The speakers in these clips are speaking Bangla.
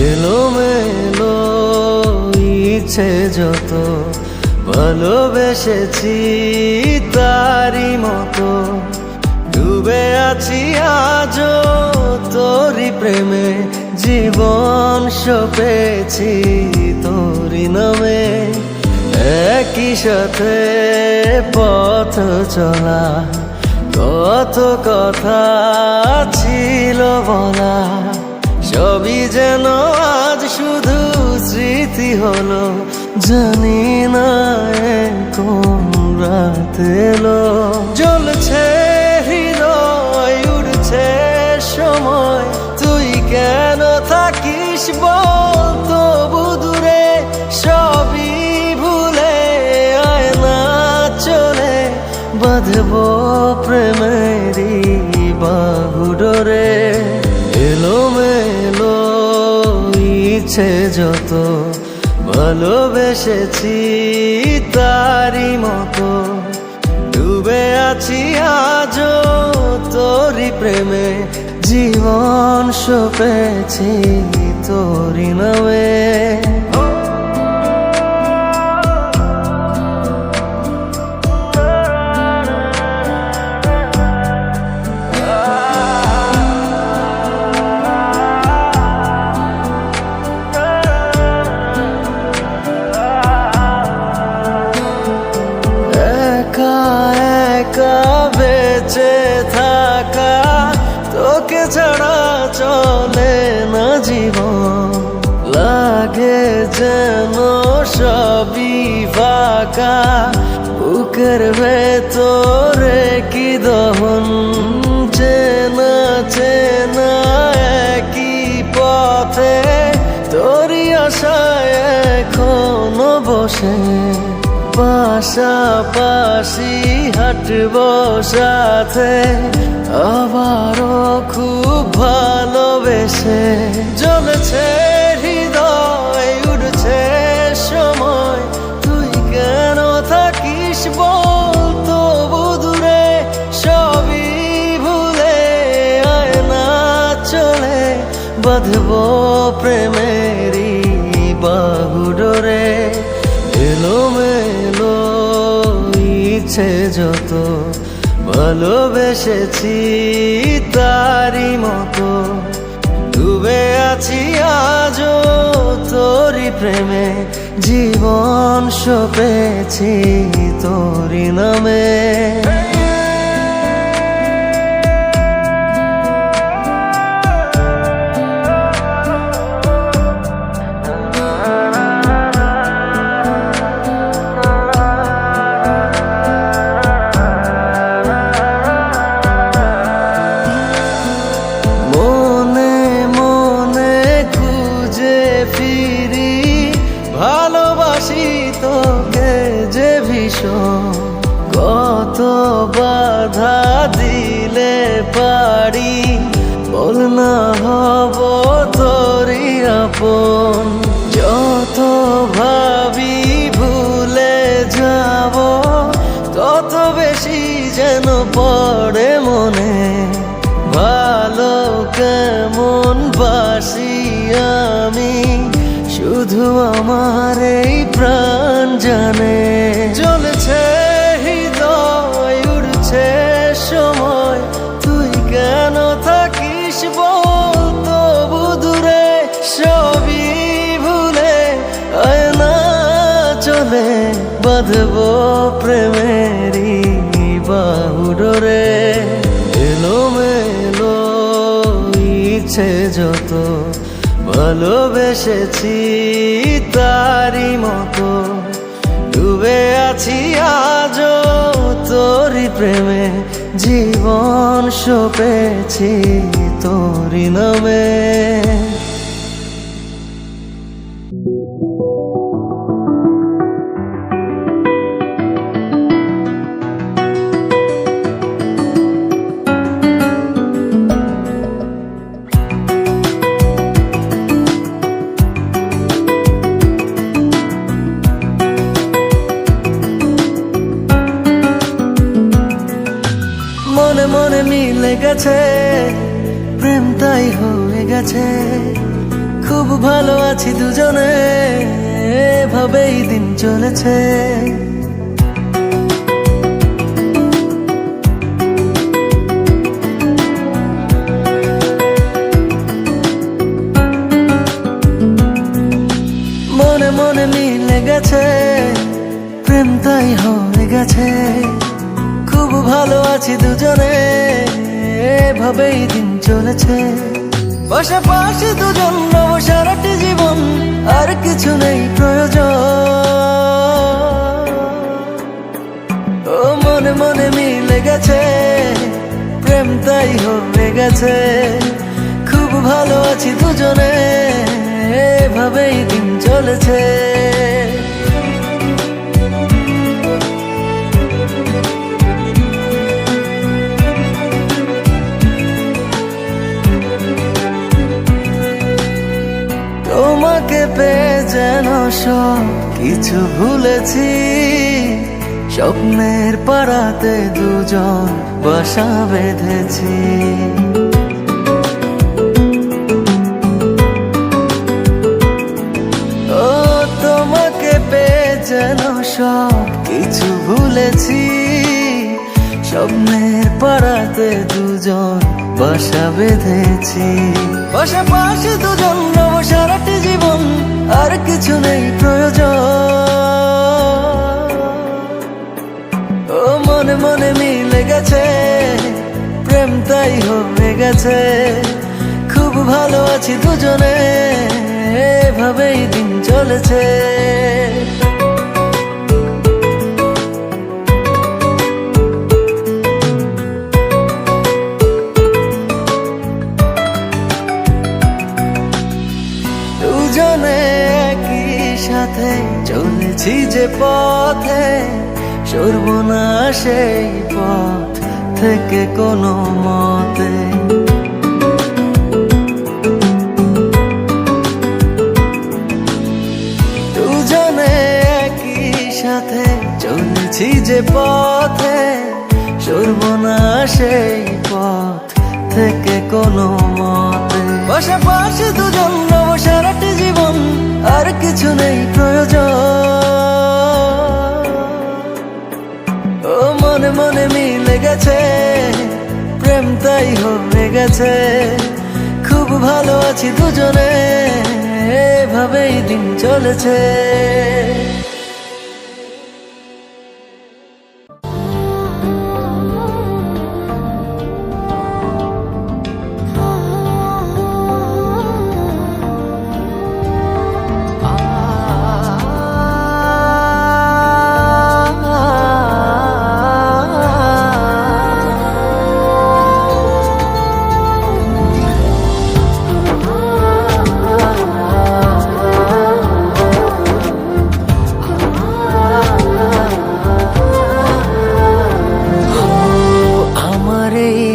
এলোমেলো ইচ্ছে যত ভালোবেসেছি তারি মতো ডুবে আছি আজও তোরি প্রেমে জীবন সপেছি তোরি নামে একই সাথে পথ চলা কত কথা ছিল বলা সবই যেন আজ শুধু স্মৃতি হলো জানি না কোন রাত এলো জ্বলছে হৃদয় উড়ছে সময় তুই কেন থাকিস বল তবু দূরে সবই ভুলে আয় না চলে বাঁধবো প্রেমেরই বাহু ডোরে এলোমেলো ইচ্ছে যত ভালোবেসেছি তারি মতো ডুবে আছি আজও তোরি প্রেমে জীবন সপেছি তোরি নামে বেঁচে থাকা তোকে ছাড়া চলে না জীবন লাগে যেন সবই ফাঁকা বুকের ভেতরে কি দহন চেনা চেনা একই পথে তোরই আশায় এখনো বসে পাশাপাশি হাঁটবো সাথে আবারও খুব ভালোবেসে জ্বলছে হৃদয় উড়ছে সময় তুই কেন থাকিস বল তবু দূরে সবই ভুলে আয় না চলে বাঁধবো প্রেমেরই বাহু ডোরে এলোমেলো ইচ্ছে যত ভালোবেসেছি তারি মতো ডুবে আছি আজও তোরি প্রেমে জীবন সপেছি তোরি নামে ভালোবাসি তোকে যে ভীষণ কত বাধা দিলে পারি বল না হব তোরই আপন যত ভাবি ভুলে যাব তত বেশি যেন পড়ে মনে ভালো কেমন বাসি আমি শুধু আমার এই প্রাণ জানে জ্বলছে হৃদয় উড়ছে সময় তুই কেন থাকিস বল তবু দূরে সবই ভুলে আয় না চলে বাঁধবো প্রেমেরই বাহু ডোরে এলোমেলো ইচ্ছে যত ভালোবেসেছি তারি মতো ডুবে আছি আজও তোরি প্রেমে জীবন সপেছি তোরি নামে মনে মনে মিলে গেছে প্রেম তাই হয়ে গেছে খুব ভালো আছি দুজনে, এভাবেই দিন চলেছে। মনে মনে মিলে গেছে, প্রেম তাই হয়ে গেছে। খুব ভালো আছি দুজনে, এভাবেই দিন চলেছে। পাশাপাশি দুজন রব সারাটি জীবন, আর কিছু নেই প্রয়োজন। ও মনে মনে মিলে গেছে, প্রেম তাই হয়ে গেছে। খুব ভালো আছি দুজনে, এভাবেই দিন চলেছে। তোমাকে পেয়ে যেন সব কিছু ভুলেছি। স্বপ্নের পাড়াতে দুজন বাসা বেঁধেছি। ও তোমাকে পেয়ে যেন সব কিছু ভুলেছি। স্বপ্নের পাড়াতে দুজন বাসা বেঁধেছি। পাশাপাশি দুজন রব সারাটি জীবন, আর কিছু নেই প্রয়োজন। ও মনে মনে মিলে গেছে, প্রেম তাই হয়ে গেছে। খুব ভালো আছি দুজনে, এভাবেই দিন চলেছে। দুজনে একই সাথে চলেছি যে পথে, সরব না সেই পথ থেকে কোনো মতে। দুজনে একই সাথে চলেছি যে পথে, সরব না সেই পথ থেকে কোনো মতে। পাশাপাশি দুজন রব সারাটি জীবন, আর কিছু নেই প্রয়োজন। ও মনে মনে মিলে গেছে, প্রেম তাই হয়ে গেছে। খুব ভালো আছি দুজনে, এভাবেই দিন চলেছে।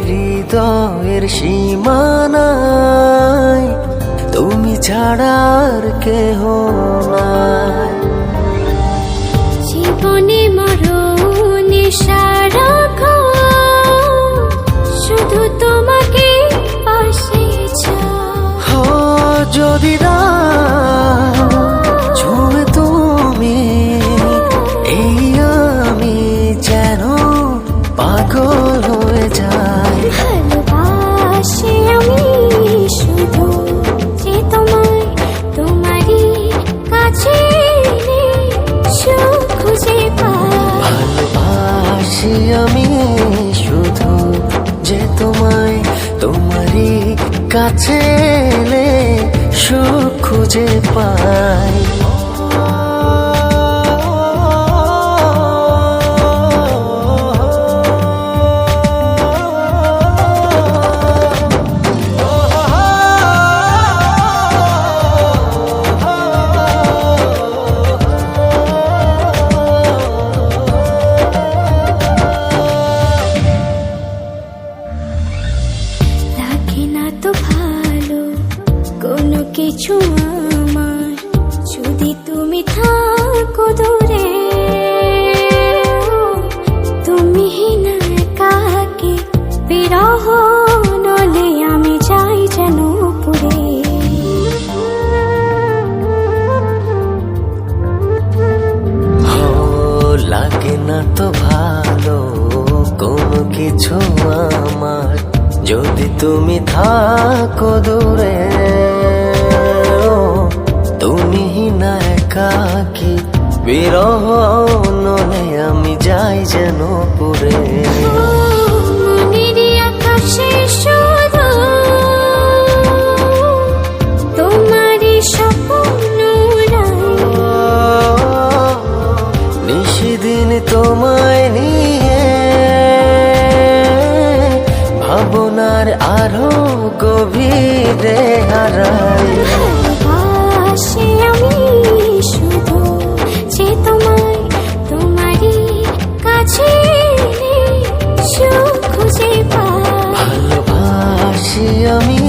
হৃদয়ের সীমানায় তুমি ছাড়ার কেহ নাই। জীবনে মরণে সারাক্ষণ শুধু তোমাকে পাশে চাই। যদি না ছুঁয়ে তুমি, এই আমি যেন পাগল হয়ে যাই। ভালোবাসি আমি শুধু যে তোমায়, তোমারই কাছে সুখ খুঁজে পাই। ভালোবাসি আমি শুধু যে তোমায়, তোমারই কাছে এলে সুখ খুঁজে পাই। কিছু আমার যদি তুমি থাকো দূরে, তুমি না কাকে বিরহ নলে আমি যাই যেন পুরে। লাগে না তো ভালো কোনো কিছু আমার, যদি তুমি থাকো দূরে। তুমি না একাকী বিরহ নলে আমি যাই যেন পুরে। মনেরই আকাশে শুধু তোমারই স্বপ্ন নিশিদিন তোমায় নিয়ে ভাবনার আরো গভীরে হারাই। ভালোবাসি আমি শুধু যে তোমায়, তোমারই কাছে সুখ খুঁজে পাই। ভালোবাসি আমি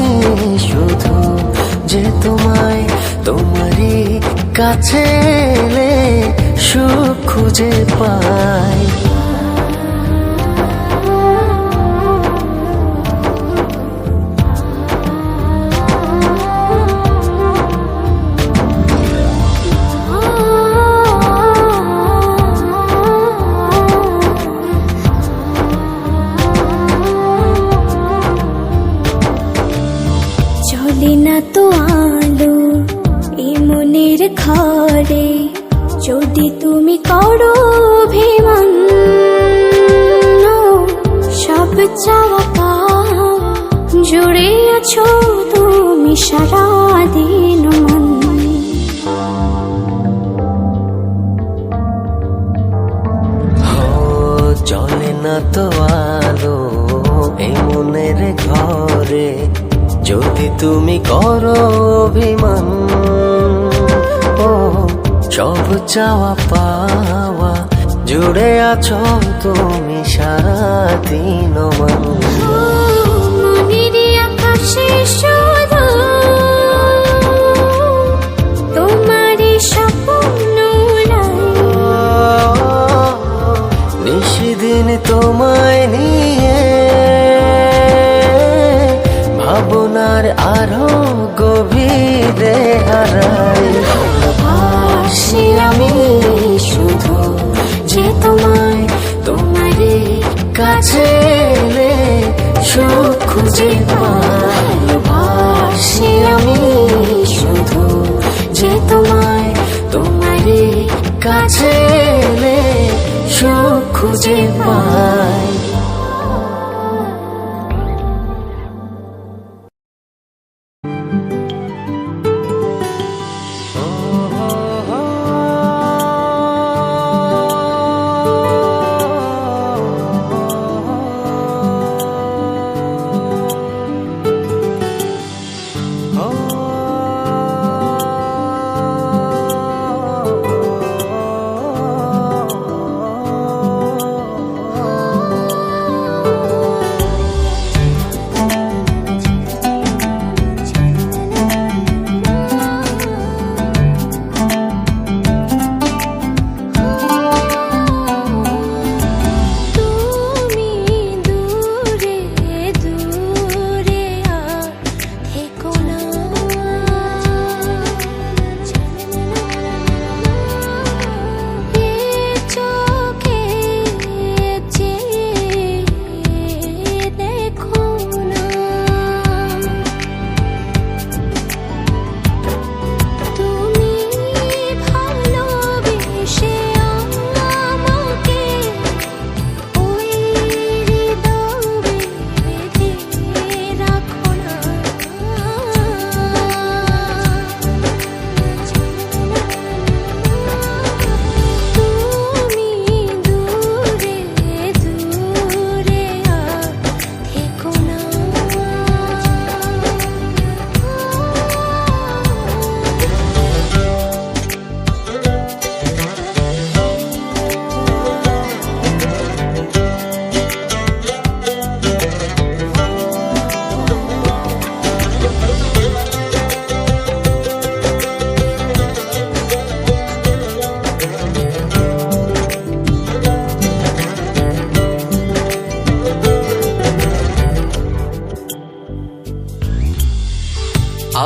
শুধু যে তোমায়, তোমারই কাছে এলে সুখ খুঁজে পাই। চলে না তো আলো এই মনের ঘরে, যদি তুমি করো অভিমান। সব চাওয়া পাওয়া জুড়ে আছো তুমি সারাদিন মন। চলে না তো আলো এই মনের ঘরে, যদি তুমি করো অভিমান। ও সব চাওয়া পাওয়া জুড়ে আছো তুমি সারাদিন মন। মনেরই আকাশে শুধু তোমারই স্বপ্ন নিশিদিন তোমায় নিয়ে ভাবনার আরো গভীরে হারাই। ভালোবাসি আমি শুধু যে তোমায়, তোমারই কাছে এলে সুখ খুঁজে পাই। ভালোবাসি আমি শুধু যে তোমায়, তোমারই কাছে এলে সুখ খুঁজে পাই।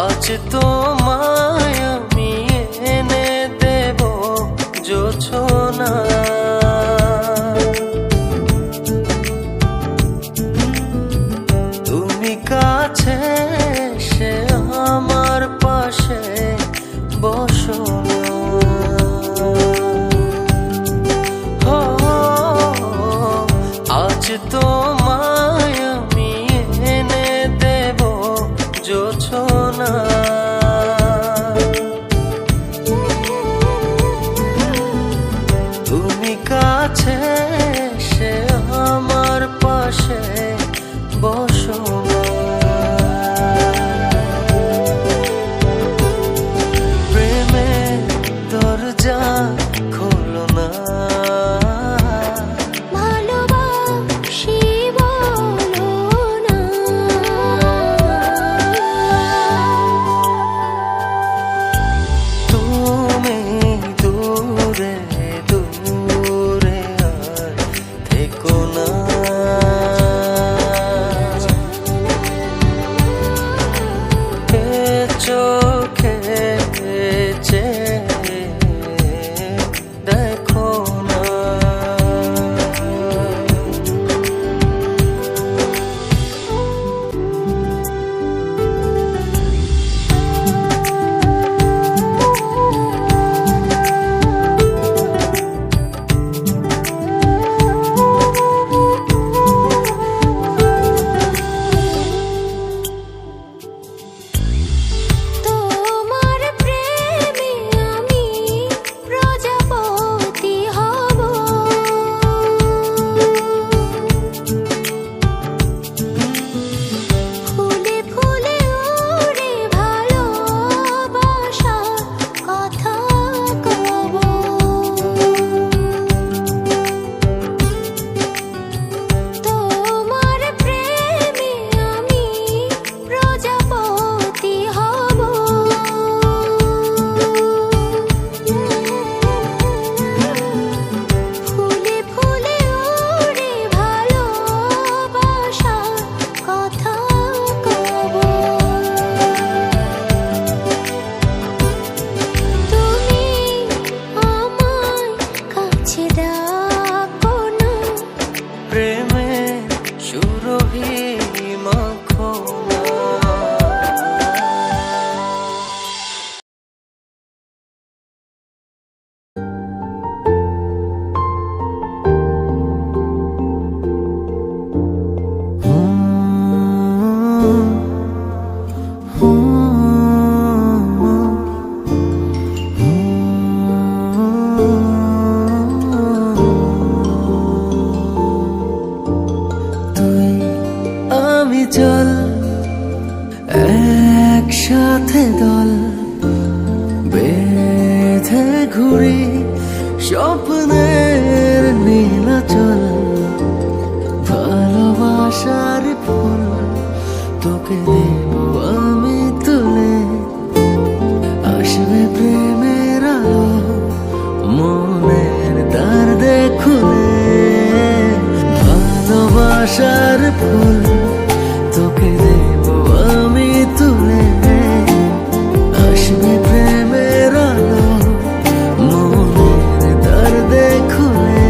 আজ তোমায় আমি এনে দেব জোছনা। চোখে চেয়ে দেখো না। তোমার প্রেমে আমি প্রজাপতি হব, ফুলে ফুলে উড়ে ভালোবাসার কথা কব। তোমার প্রেমে আমি প্রজাপতি হব, ফুলে ফুলে উড়ে ভালোবাসার কথা কব। তুমি আমায় কাছে ডাকো না, প্রেমে সুরভি মাখো না। তুই আমি চল একসাথে দল বেঁধে ঘুরি স্বপ্নের নীলাচল। ভালোবাসার ফুল তোকে দেব আমি তুলে, আসবে প্রেমের আলো মনের দ্বার খুলে। ভালোবাসার ফুল তোকে দেব আমি তুলে, আসবে প্রেমের আলো মনের দ্বার খুলে।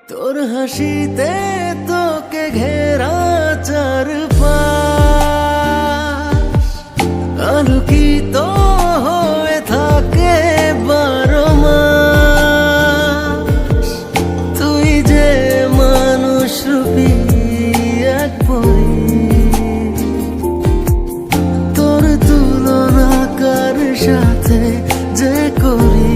তোর হাসিতে তোকে ঘেরা চারপাশ আলোকিত হয়ে থাকে 12 মাস। তুই যে মানুষ রূপী এক পরী, তোর তুলনা কার সাথে যে করি।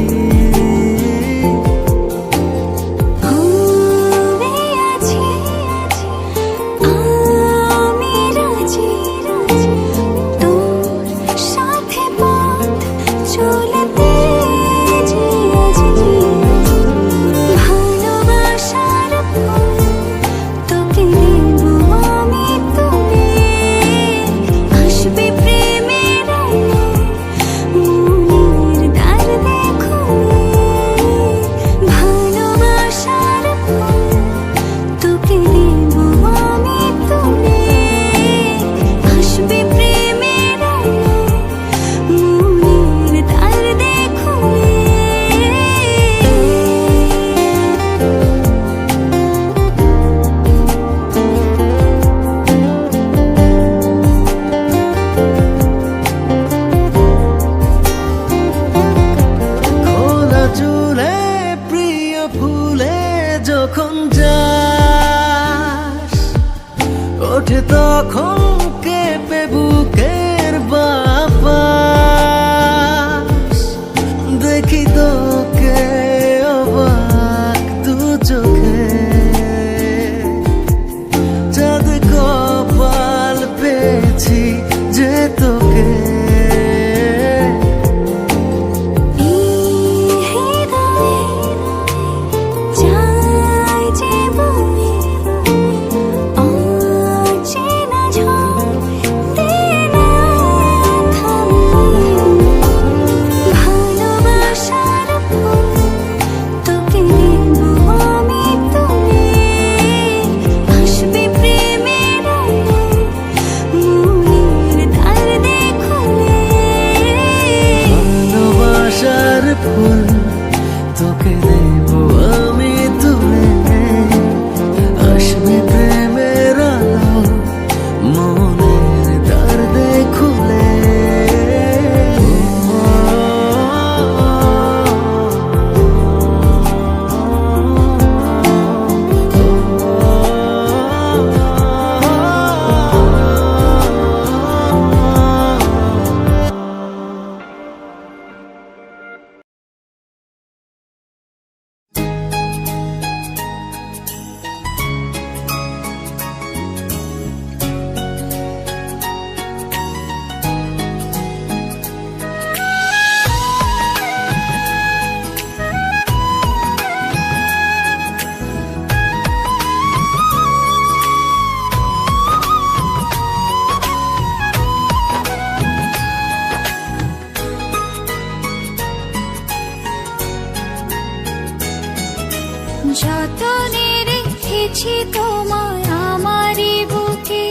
ওঠে তখন কেঁপে বুকের বাতাস, দেখি তোকে অবাক দু চোখে, চাঁদ কপাল পেয়েছি যে তোকে। রেখেছি তোমায় আমারই বুকে।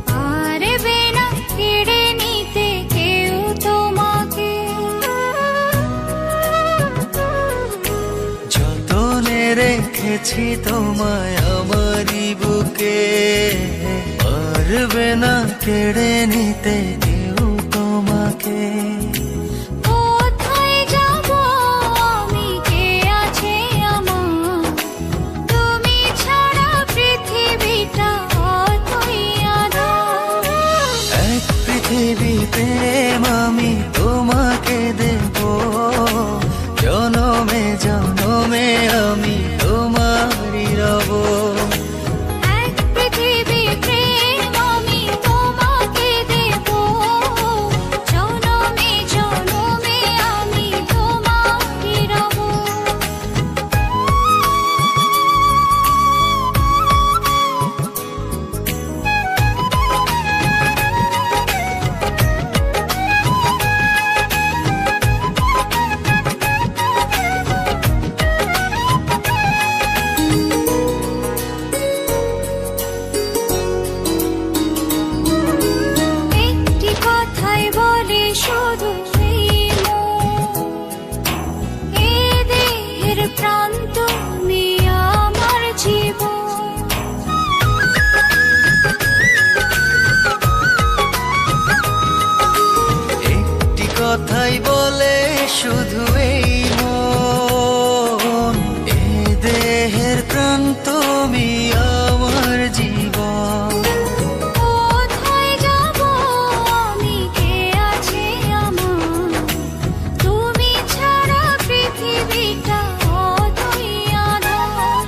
পারবে না কেড়ে নিতে কেউ তোমাকে। যতনে রেখেছি তোমায় আমারই বুকে, পারবে না কেড়ে নিতে কেউ তোমাকে। কোথায় যাব আমি, কে আছে আমার, তুমি ছাড়া পৃথিবীটা অতই আঁধার। এক পৃথিবী প্রেম আমি তোমাকে দেব, জনমে জনমে আমি তোমারই রব। এক পৃথিবী প্রেম আমি তোমাকে দেব, জনমে জনমে আমি তোমারই রব। একটি কথাই বলে শুধু এই মন, এ দেহের প্রাণ তুমি আমার জীবন। একটি কথাই বলে শুধু এই মন, এ দেহের প্রাণ তুমি আমার জীবন। কোথায় যাব আমি, কে আছে আমার, তুমি ছাড়া পৃথিবীটা অতই আঁধার।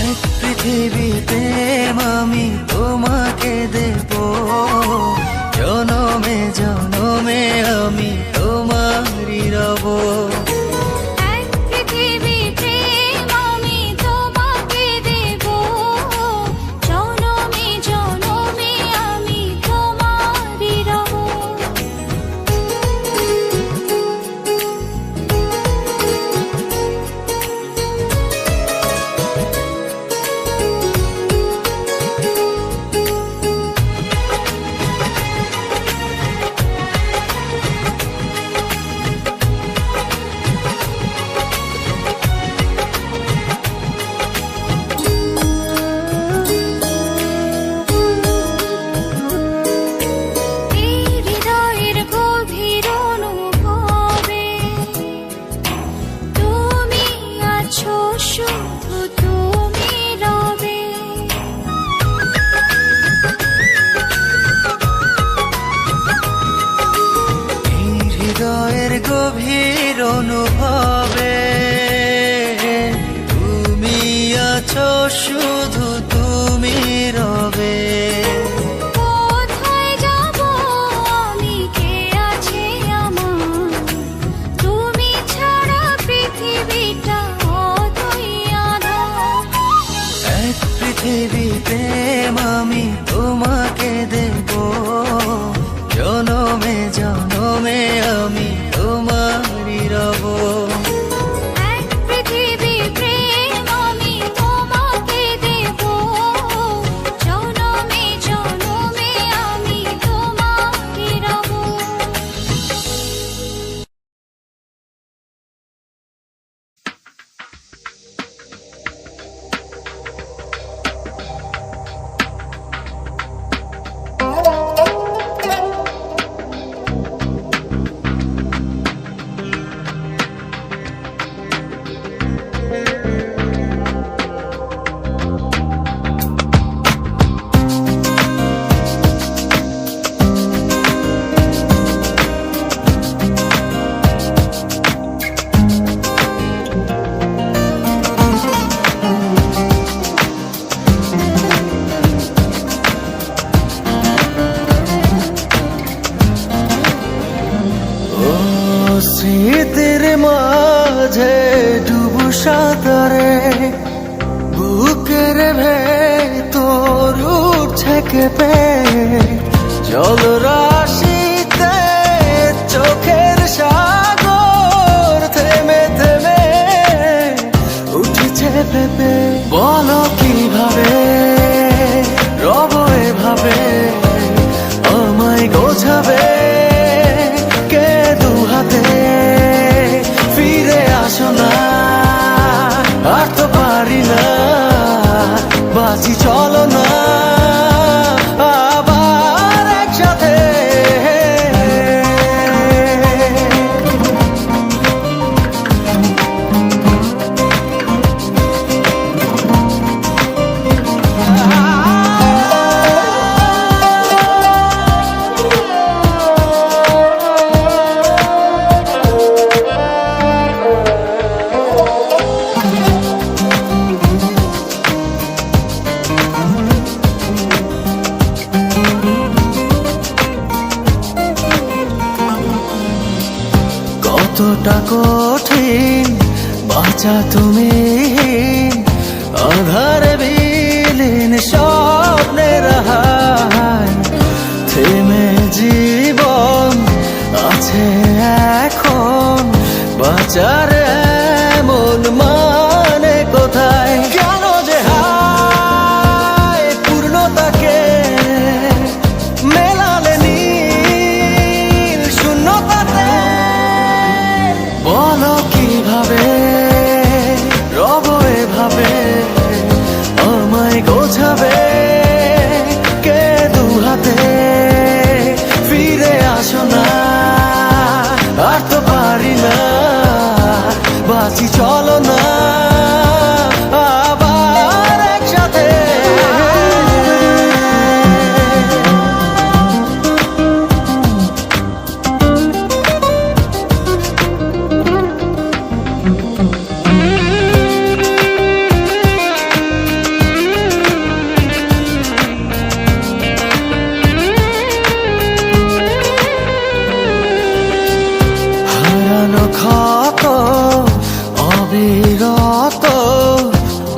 এক পৃথিবী প্রেম আমি তোমাকে দেব, জনমে জনমে আমি তোমারই রব। এক পৃথিবী প্রেম আমি তোমাকে দেব, জনমে জনমে আমি তোমারই রব। এই হৃদয়ের গভীর অনুভবে তুমি আছো, শুধু তুমি রবে। এই হৃদয়ের গভীর অনুভবে তুমি আছো, শুধু তুমি রবে। কোথায় যাব আমি, কে আছে আমার, তুমি ছাড়া পৃথিবীটা অতই আঁধার। এক পৃথিবী প্রেম আমি তোমাকে দেব, জনমে জনমে আমি তোমারই রব। এক পৃথিবী প্রেম আমি তোমাকে দেব, জনমে জনমে আমি তোমারই রব। স্মৃতির মাঝে ডুবু সাঁতারে, বুকের ভেতর উঠছে কেঁপে, জলরাশিতে চোখের সাগর ভেবে বলো কিভাবে রব এভাবে আমায় গোছাবে কে দু হাতে ফিরে আসো না আর তো পারি না বাঁচি চলো না আবার একসাথে কতটা কঠিন বাঁচা তুমি আধারে বিলীন স্বপ্নের হায় থেমে জীবন আছে এখন বাঁচার এমন মানে কোথায় কেন যে হায় পূর্ণতাকে মেলালে নীল শূন্যতাতে বলো কিভাবে রব এভাবে আমায় গোছাবে কে দু হাতে ফিরে আসো না আর তো পারি না বাঁচি চলো না আবার একসাথে হারানো ক্ষত অবিরত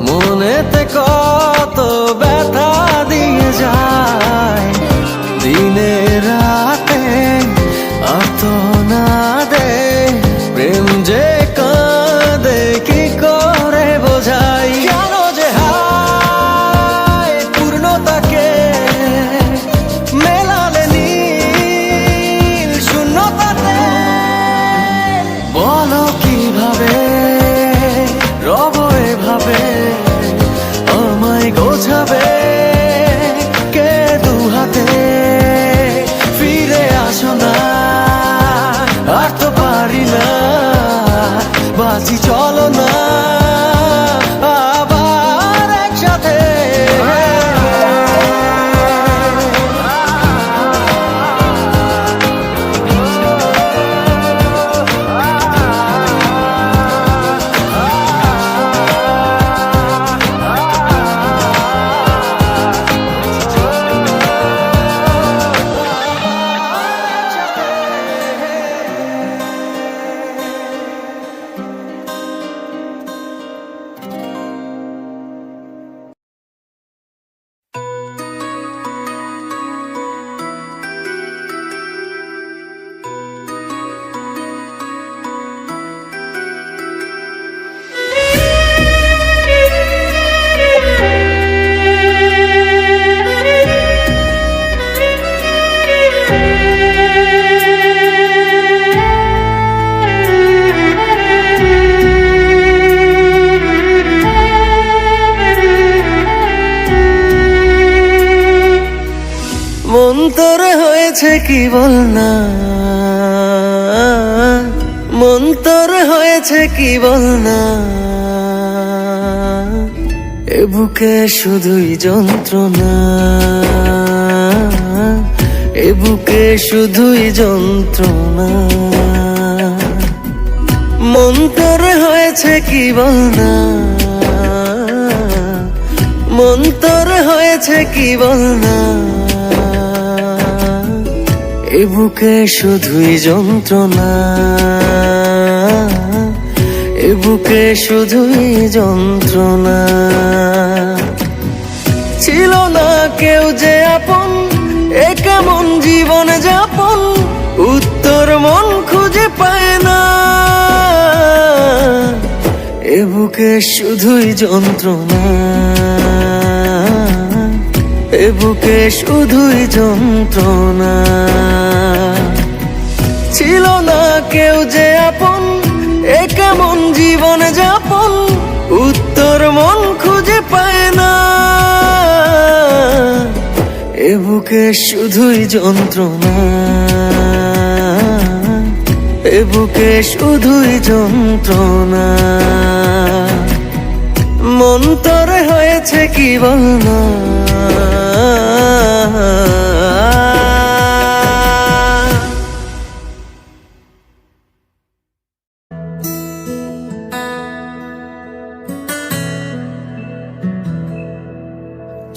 মনেতে কত ব্যথা দিয়ে যায় দিনে রাতে আর্তনাদে প্রেম যে কাঁদে কি করে বোঝাই কেন যে হায় পূর্ণতাকে মেলালে নীল শূন্যতাতে বলো কিভাবে রব এভাবে আমায় গোছাবে কে দু হাতে ফিরে আসো না আর তো পারি না বাঁচি চলো না আবার একসাথে মন তোর হয়েছে কি বল না মন তোর হয়েছে কি বল না এ বুকে শুধুই যন্ত্রণা এ বুকে শুধুই যন্ত্রণা মন তোর হয়েছে কি বল না মন তোর হয়েছে কি বল না এ বুকে শুধুই যন্ত্রণা এ বুকে শুধুই যন্ত্রণা ছিল না কেউ যে আপন এ কেমন জীবন যাপন উত্তর মন খুঁজে পায় না এ বুকে শুধুই যন্ত্রণা, এ বুকে শুধুই যন্ত্রণা। ছিল না কেউ যে আপন, এ কেমন জীবন যাপন, উত্তর মন খুঁজে পায় না। এ বুকে শুধুই যন্ত্রণা, এ বুকে শুধুই যন্ত্রণা। মন তরে হয়েছে কি বলনা,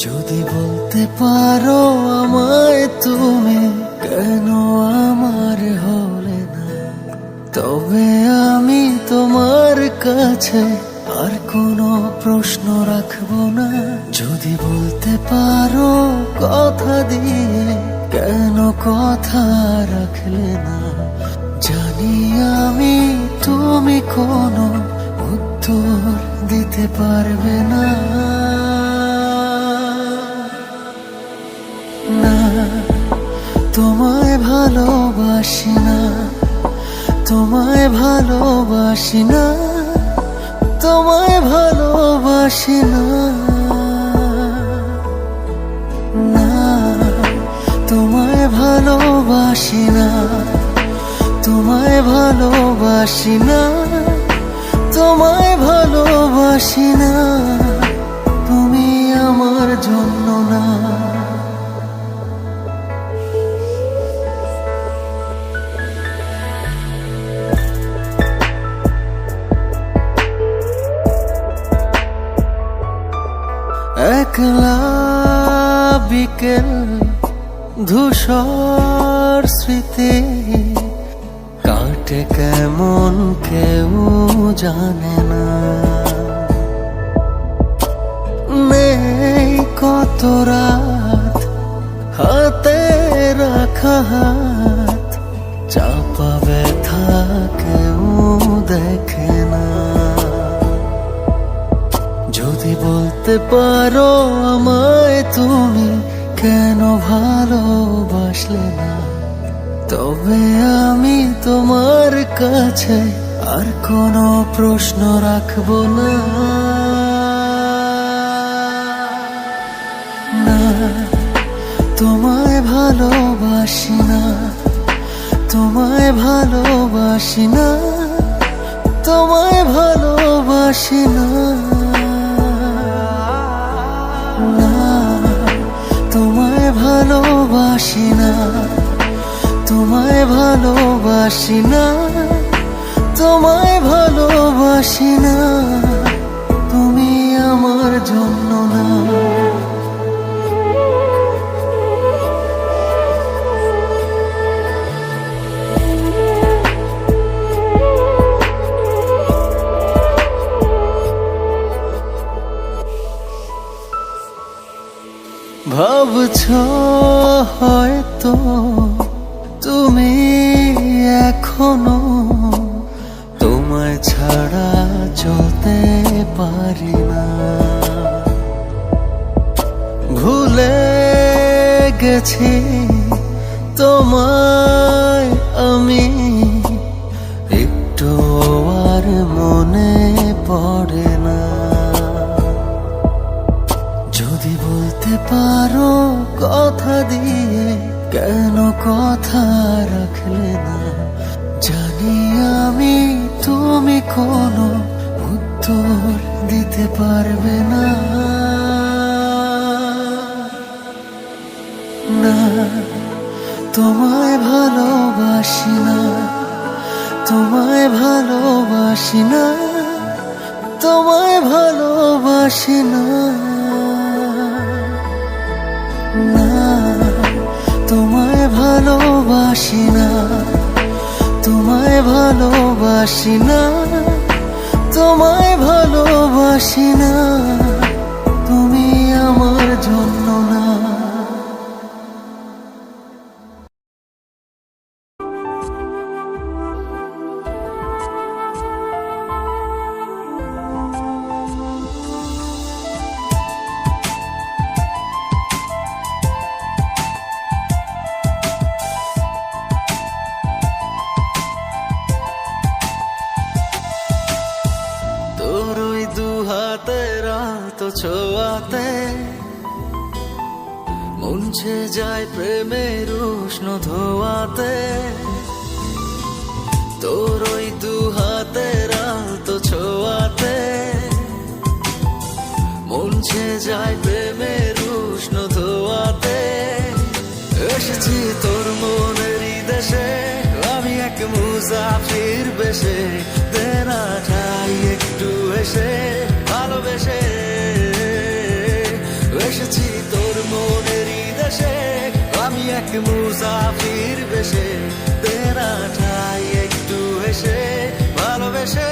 যদি বলতে পারো আমায় তুমি কেন আমার হলে না, তবে আমি তোমার কাছে আর কোনো প্রশ্ন রাখবো না। যদি বলতে পারো কথা দিয়ে কেন কথা রাখলে না, জানি আমি তুমি কোনো উত্তর দিতে পারবে না। না, তোমায় ভালোবাসি না, তোমায় ভালোবাসি না, তোমায় ভালোবাসি না। না, তোমায় ভালোবাসি না, তোমায় ভালোবাসি না, তোমায় ভালোবাসি না। তুমি আমার জন্য না। একলা বিকেল ধূসর স্মৃতি কাটে কেমন কেউ জানে না। নেই কত রাত হাতে রাখা হাত, চাপা ব্যথা কেউ দেখে না। যদি বলতে পারো আমায় তুমি কেন ভালোবাসলে না, তবে আমি তোমার কাছে আর কোনো প্রশ্ন রাখবো না। না, তোমায় ভালোবাসি না, তোমায় ভালোবাসি না, তোমায় ভালোবাসি না। না, তোমায় ভালোবাসি না, তোমায় ভালোবাসি না, তোমায় ভালোবাসি না। তুমি আমার জন্য না। ভাবছো হয়তো তুমি এখনো তোমায় ছাড়া চলতে পারি না। ভুলে গেছি তোমায় আমি, একটু আর মনে পড়ে না। যদি বলতে পারো কথা দিয়ে কেন কথা রাখলে না, জানি আমি তুমি কোনো উত্তর দিতে পারবে না। না, তোমায় ভালোবাসি না, তোমায় ভালোবাসি না, তোমায় ভালোবাসি না। না, তোমায় ভালোবাসি না, তোমায় ভালোবাসি না, তোমায় ভালোবাসি না। তুমি আমার জন্য না। হাতের আলতো ছোঁয়াতে মুছে যায় প্রেমের উষ্ণ ধোয়াতে, তোর ওই দু হাতের আলতো ছোঁয়াতে মুছে যায় প্রেমের উষ্ণ ধোয়াতে। এসেছি তোর মনেরই দেশে, আমি এক মুসাফির বেশে, দেনা ঠাই একটু এসে ভালোবেসে। এসেছি তোর মনেরই দেশে, আমি এক মুসাফির বেশে, দেনা ঠাই একটু এসে ভালোবেসে।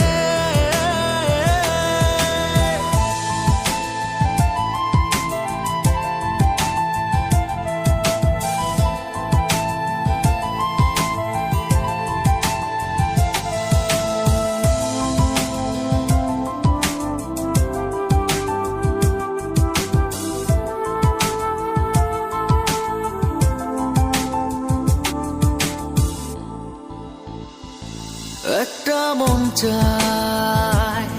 একটা মন চায়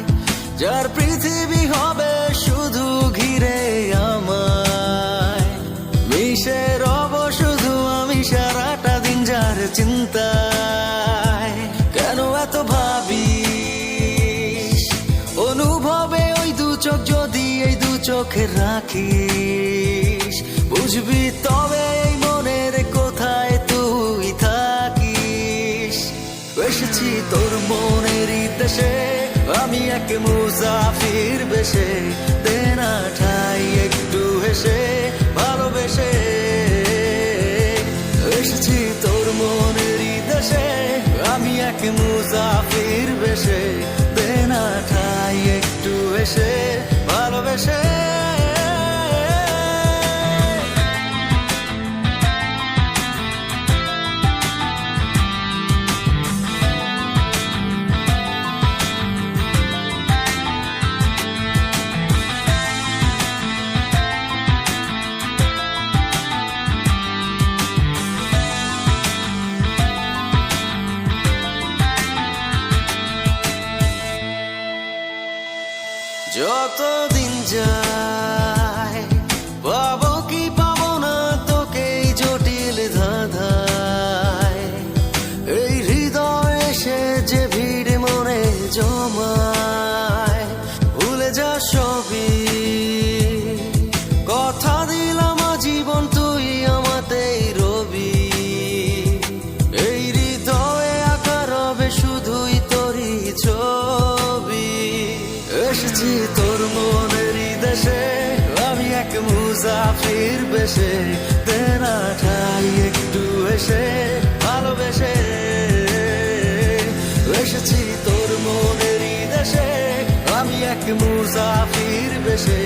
যার পৃথিবী হবে শুধু ঘিরে আমায়, মিশে রব শুধু আমি সারাটা দিন যার চিন্তায়। কেন এত ভাবিস অনুভবে ওই দু চোখ, যদি এই দু চোখে রাখিস বুঝবি তবে এই মনের কোথায় তুই থাকিস। এসেছি তোর মনেরই দেশে, আমি এক মুসাফির বেশে, দেনা ঠাই একটু হেসে ভালোবেসে। এসেছি তোর মনেরই দেশে, আমি এক মুসাফির বেশে, দেনা ঠাই একটু হেসে ভালোবেসে। যতদিন যায় পাবো কি পাবো না তোকে এই জটিল ধাঁধায়, এই হৃদয় এসে যে ভিড় মনে জমায়। ভুলে যা সবই, কথা দিলাম জীবন তুই আমাতেই রবি। এই হৃদয়ে আঁকা রবে শুধুই তোরই ছবি। এসেছি তোর মনেরই দেশে, আমি এক মুসাফির বেশে, দেনা ঠাই একটু এসে ভালোবেসে। এসেছি তোর মনেরই দেশে, আমি এক মুসাফির বেশে,